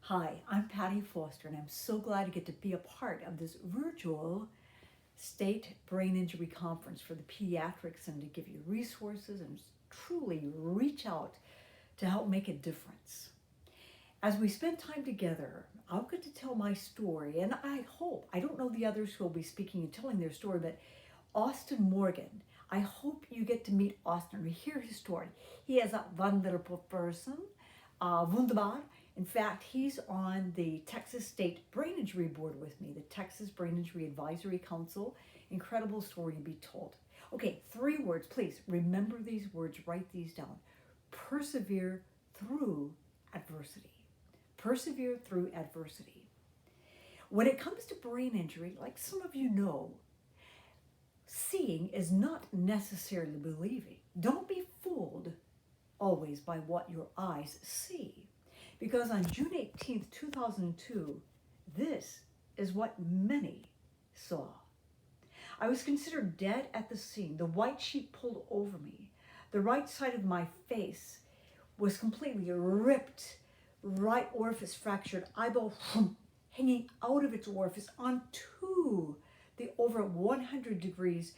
Hi, I'm Patti Foster, and I'm so glad to get to be a part of this virtual state brain injury conference for the pediatrics and to give you resources and truly reach out to help make a difference. As we spend time together, I'll get to tell my story, and I don't know the others who will be speaking and telling their story, but Austin Morgan, I hope you get to meet Austin or hear his story. He is a wonderful person, wunderbar. In fact, he's on the Texas State Brain Injury Board with me, the Texas Brain Injury Advisory Council. Incredible story to be told. Okay, 3 words, please remember these words, write these down. Persevere through adversity. Persevere through adversity. When it comes to brain injury, like some of you know, seeing is not necessarily believing. Don't be fooled always by what your eyes see. Because on June 18th, 2002, this is what many saw. I was considered dead at the scene. The white sheet pulled over me. The right side of my face was completely ripped, right orifice fractured, eyeball hanging out of its orifice onto the over 100 degrees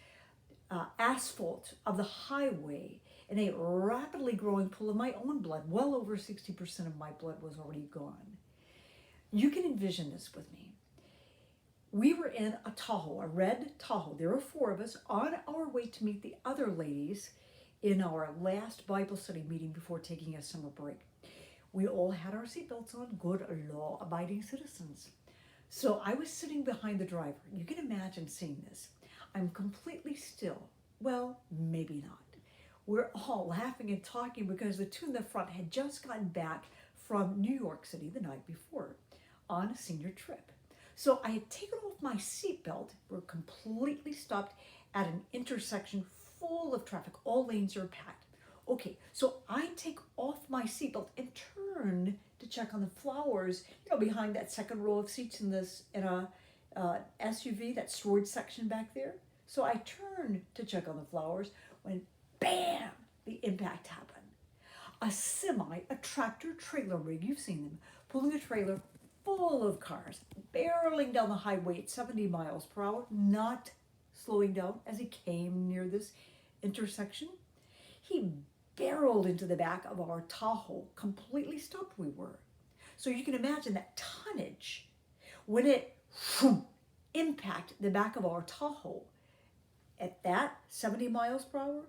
asphalt of the highway in a rapidly growing pool of my own blood. Well over 60% of my blood was already gone. You can envision this with me. We were in a Tahoe, a red Tahoe. There were 4 of us on our way to meet the other ladies in our last Bible study meeting before taking a summer break. We all had our seatbelts on, good law-abiding citizens. So I was sitting behind the driver. You can imagine seeing this. I'm completely still. Well, maybe not. We're all laughing and talking because the 2 in the front had just gotten back from New York City the night before on a senior trip. So I had taken off my seatbelt. We're completely stopped at an intersection full of traffic. All lanes are packed. Okay, so I take off my seatbelt and turn to check on the flowers, behind that second row of seats in a SUV, that storage section back there. So I turned to check on the flowers when bam, the impact happened. A semi, a tractor trailer rig, you've seen them, pulling a trailer full of cars, barreling down the highway at 70 miles per hour, not slowing down as he came near this intersection. He barreled into the back of our Tahoe, completely stopped we were. So you can imagine that tonnage, when it impacted the back of our Tahoe at that 70 miles per hour,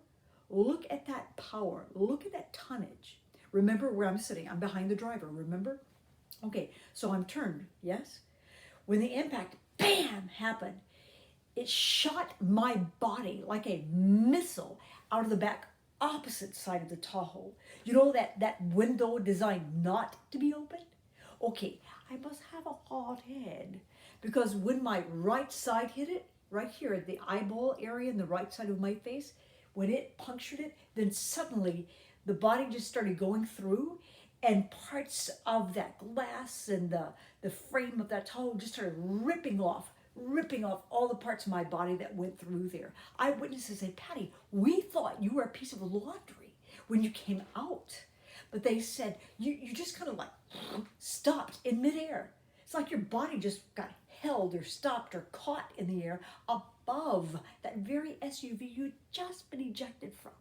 look at that power, look at that tonnage. Remember where I'm sitting, I'm behind the driver, remember? Okay, so I'm turned, yes? When the impact, bam, happened, it shot my body like a missile out of the back opposite side of the Tahoe. You know that window designed not to be opened? Okay, I must have a hot head because when my right side hit it, right here at the eyeball area in the right side of my face, when it punctured it, then suddenly the body just started going through and parts of that glass and the frame of that Tahoe just started ripping off all the parts of my body that went through there. Eyewitnesses said, Patti, we thought you were a piece of laundry when you came out. But they said, you just kind of like stopped in midair. It's like your body just got held or stopped or caught in the air above that very SUV you'd just been ejected from.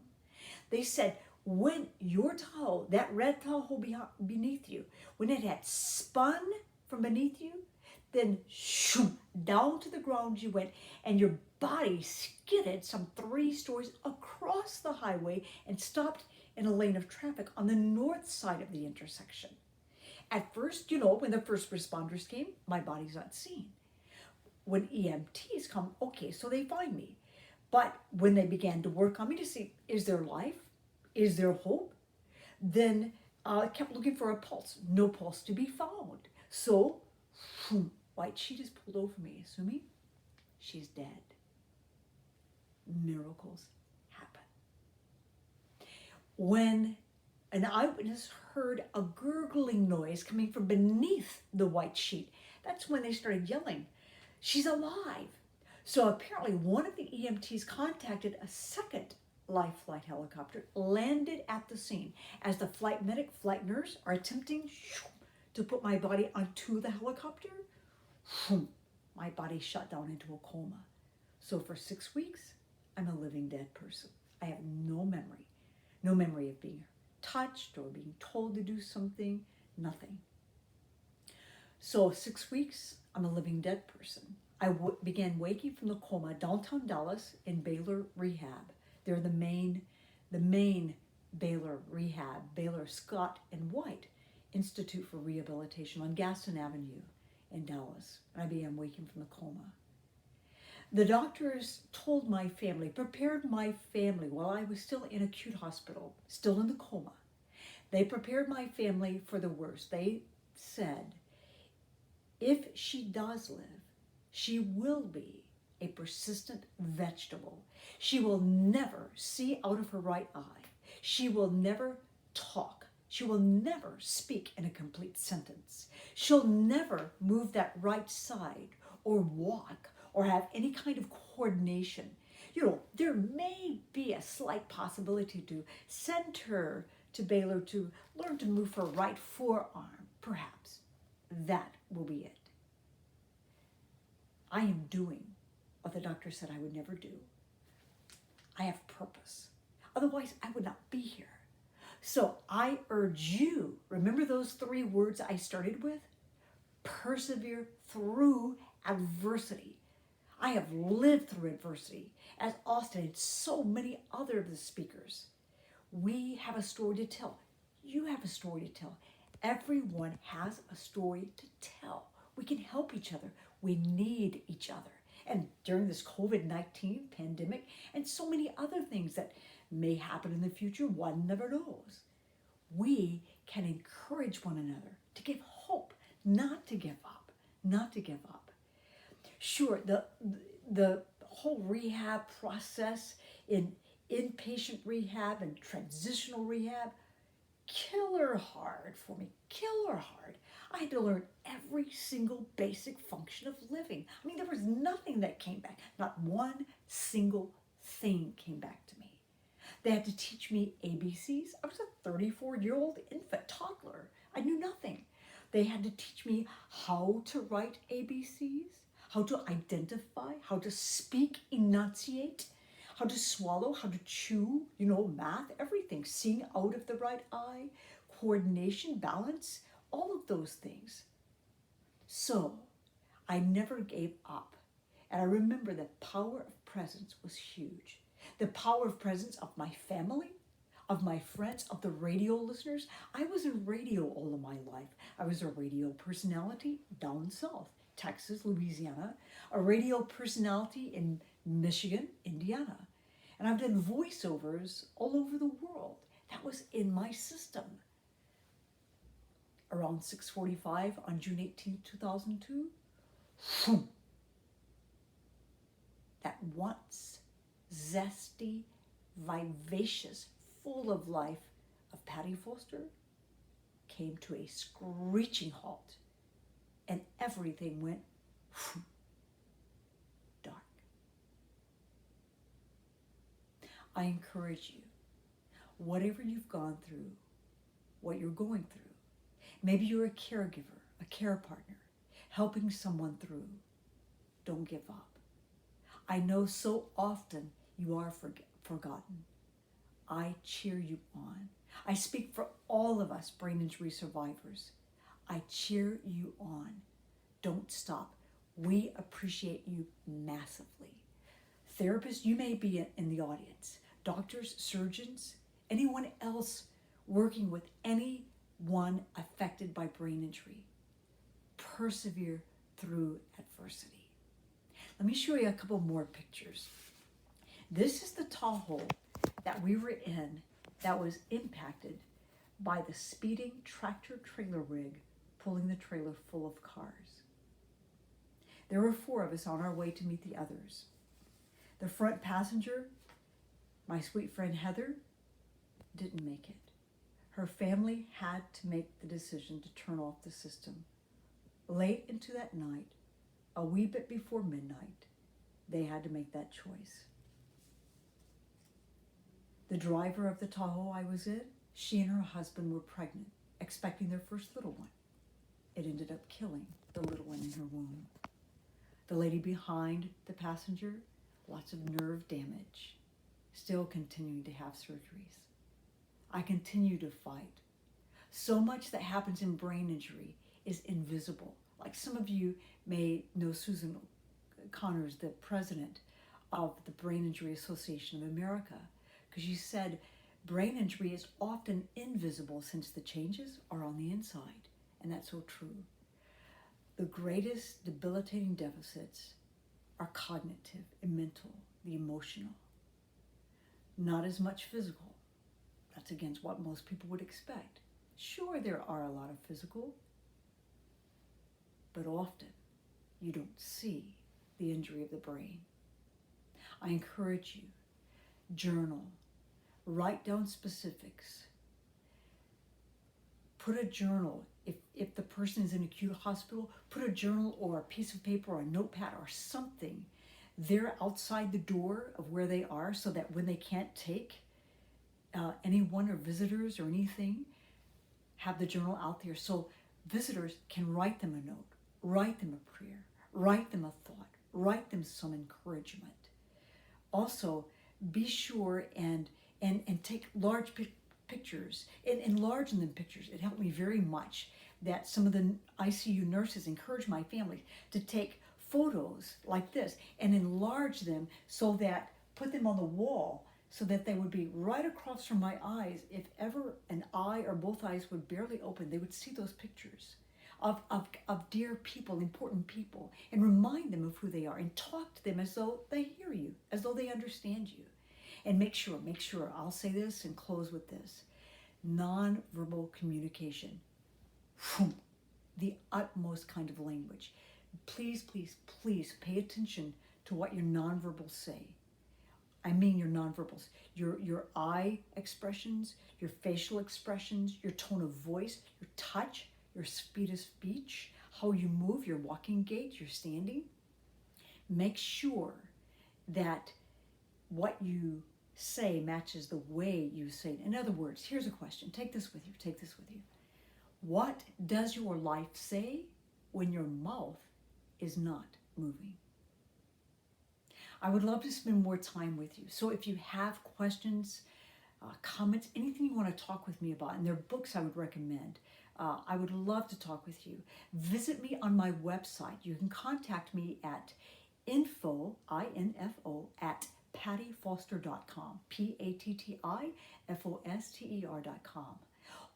They said, when your Tahoe, that red Tahoe beneath you, when it had spun from beneath you, then down to the ground you went, and your body skidded some 3 stories across the highway and stopped in a lane of traffic on the north side of the intersection. At first, when the first responders came, my body's not seen. When EMTs come, okay, so they find me. But when they began to work on me to see, is there life? Is there hope? Then I kept looking for a pulse. No pulse to be found. So, white sheet is pulled over me, assuming she's dead. Miracles happen. When an eyewitness heard a gurgling noise coming from beneath the white sheet, that's when they started yelling, she's alive. So apparently one of the EMTs contacted a second life flight helicopter, landed at the scene as the flight medic, flight nurse are attempting to put my body onto the helicopter, my body shut down into a coma. So for 6 weeks, I'm a living dead person. I have no memory of being touched or being told to do something, nothing. So 6 weeks, I'm a living dead person. I began waking from the coma downtown Dallas in Baylor Rehab. They're the main Baylor Rehab, Baylor Scott and White Institute for Rehabilitation on Gaston Avenue in Dallas. And I began waking from the coma. The doctors told my family, prepared my family while I was still in acute hospital, still in the coma. They prepared my family for the worst. They said, if she does live, she will be a persistent vegetable. She will never see out of her right eye. She will never talk. She will never speak in a complete sentence. She'll never move that right side or walk or have any kind of coordination. You know, there may be a slight possibility to send her to Baylor to learn to move her right forearm, perhaps. That will be it. I am doing what the doctor said I would never do. I have purpose. Otherwise, I would not be here. So I urge you, remember those 3 words I started with? Persevere through adversity. I have lived through adversity, as Austin and so many other of the speakers. We have a story to tell. You have a story to tell. Everyone has a story to tell. We can help each other. We need each other. And during this COVID-19 pandemic and so many other things that may happen in the future, one never knows. We can encourage one another to give hope, not to give up, not to give up. Sure, the whole rehab process in inpatient rehab and transitional rehab, killer hard for me, killer hard. I had to learn every single basic function of living. I mean, there was nothing that came back. Not one single thing came back to me. They had to teach me ABCs. I was a 34-year-old infant toddler. I knew nothing. They had to teach me how to write ABCs, how to identify, how to speak, enunciate, how to swallow, how to chew, math, everything. Seeing out of the right eye, coordination, balance, all of those things. So I never gave up. And I remember the power of presence was huge. The power of presence of my family, of my friends, of the radio listeners. I was in radio all of my life. I was a radio personality down south, Texas, Louisiana, a radio personality in Michigan, Indiana. And I've done voiceovers all over the world. That was in my system. Around 6:45 on June 18, 2002, that once zesty, vivacious, full of life of Patti Foster came to a screeching halt, and everything went dark. I encourage you, whatever you've gone through, what you're going through, maybe you're a caregiver, a care partner, helping someone through, don't give up. I know so often you are forgotten. I cheer you on. I speak for all of us brain injury survivors. I cheer you on. Don't stop. We appreciate you massively. Therapists, you may be in the audience. Doctors, surgeons, anyone else working with anyone affected by brain injury. Persevere through adversity. Let me show you a couple more pictures. This is the Tahoe that we were in that was impacted by the speeding tractor-trailer rig pulling the trailer full of cars. There were 4 of us on our way to meet the others. The front passenger, my sweet friend Heather, didn't make it. Her family had to make the decision to turn off the system. Late into that night, a wee bit before midnight, they had to make that choice. The driver of the Tahoe I was in, she and her husband were pregnant, expecting their first little one. ended up killing the little one in her womb. The lady behind the passenger, lots of nerve damage, still continuing to have surgeries. I continue to fight. So much that happens in brain injury is invisible. Like some of you may know Susan Connors, the president of the Brain Injury Association of America, because she said brain injury is often invisible since the changes are on the inside. And that's so true. The greatest debilitating deficits are cognitive and mental, the emotional. Not as much physical. That's against what most people would expect. Sure, there are a lot of physical, but often you don't see the injury of the brain. I encourage you, journal, write down specifics. Put a journal, if the person is in acute hospital, put a journal or a piece of paper or a notepad or something there outside the door of where they are, so that when they can't take anyone or visitors or anything, have the journal out there so visitors can write them a note, write them a prayer, write them a thought, write them some encouragement. Also, be sure and take large pictures and enlarge them pictures. It helped me very much that some of the ICU nurses encouraged my family to take photos like this and enlarge them, so that, put them on the wall so that they would be right across from my eyes. If ever an eye or both eyes would barely open, they would see those pictures of dear people, important people, and remind them of who they are, and talk to them as though they hear you, as though they understand you. And make sure, I'll say this and close with this. Non-verbal communication. The utmost kind of language. Please, please, please pay attention to what your nonverbals say. I mean your nonverbals. Your eye expressions, your facial expressions, your tone of voice, your touch, your speed of speech, how you move, your walking gait, your standing. Make sure that what you say matches the way you say it. In other words, here's a question. Take this with you. What does your life say when your mouth is not moving? I would love to spend more time with you. So if you have questions, comments, anything you want to talk with me about, and there are books I would recommend, I would love to talk with you. Visit me on my website. You can contact me at info, at pattifoster.com, pattifoster.com.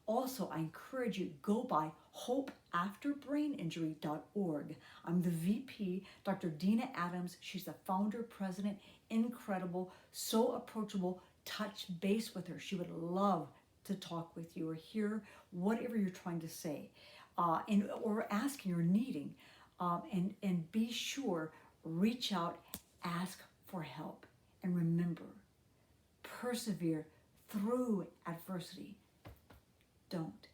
Also, I encourage you, go by hopeafterbraininjury.org. I'm the VP, Dr. Dina Adams. She's the founder, president, incredible, so approachable. Touch base with her. She would love to talk with you or hear whatever you're trying to say, or asking or needing. And be sure, reach out, ask for help. And remember, persevere through adversity. Don't